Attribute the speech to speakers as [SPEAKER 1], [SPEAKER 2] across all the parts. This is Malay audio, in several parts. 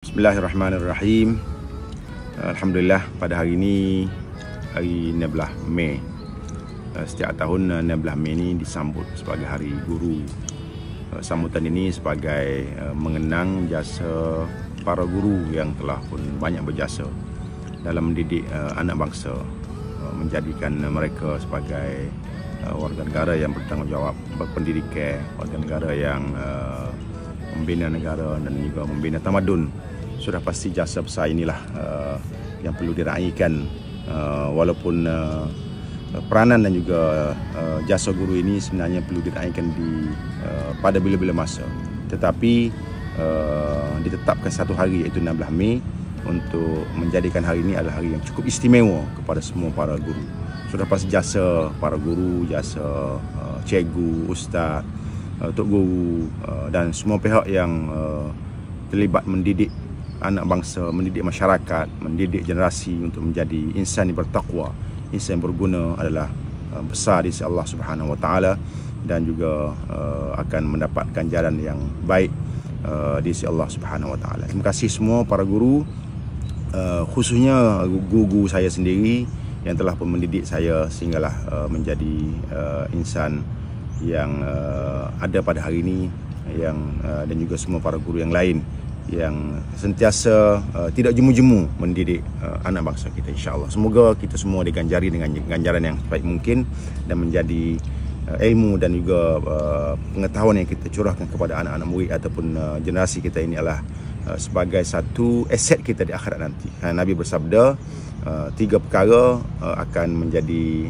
[SPEAKER 1] Bismillahirrahmanirrahim. Alhamdulillah, pada hari ini hari 16 Mei. Setiap tahun 16 Mei ini disambut sebagai Hari Guru. Sambutan ini sebagai mengenang jasa para guru yang telah pun banyak berjasa dalam mendidik anak bangsa, menjadikan mereka sebagai warga negara yang bertanggungjawab, berpendidikan, warga negara yang membina negara dan juga membina tamadun. Sudah pasti jasa besar inilah yang perlu diraikan, walaupun peranan dan juga jasa guru ini sebenarnya perlu diraikan pada bila-bila masa. Tetapi ditetapkan satu hari, iaitu 16 Mei, untuk menjadikan hari ini adalah hari yang cukup istimewa kepada semua para guru. Sudah pasti jasa para guru, jasa cikgu, ustaz, tok guru dan semua pihak yang terlibat mendidik anak bangsa, mendidik masyarakat, mendidik generasi untuk menjadi insan yang bertakwa, insan yang berguna adalah besar di sisi Allah Subhanahu Wa Taala, dan juga akan mendapat ganjaran yang baik di sisi Allah Subhanahu Wa Taala. Terima kasih semua para guru, khususnya guru-guru saya sendiri yang telah pun mendidik saya sehinggalah menjadi insan yang ada pada hari ini, dan juga semua para guru yang lain yang sentiasa tidak jemu-jemu mendidik anak bangsa kita, insya-Allah. Semoga kita semua diganjari dengan ganjaran yang baik mungkin dan menjadi ilmu dan juga pengetahuan yang kita curahkan kepada anak-anak murid ataupun generasi kita ini adalah sebagai satu aset kita di akhirat nanti. Nabi bersabda, 3 perkara akan menjadi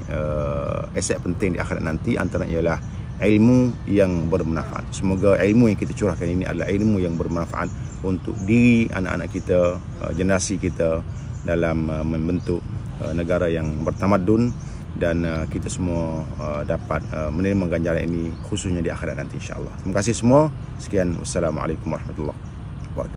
[SPEAKER 1] aset penting di akhirat nanti, antaranya ialah ilmu yang bermanfaat. Semoga ilmu yang kita curahkan ini adalah ilmu yang bermanfaat untuk diri anak-anak kita, generasi kita dalam membentuk negara yang bertamadun, dan kita semua dapat menerima ganjaran ini khususnya di akhirat nanti, insya-Allah. Terima kasih semua. Sekian, wassalamualaikum warahmatullahi wabarakatuh.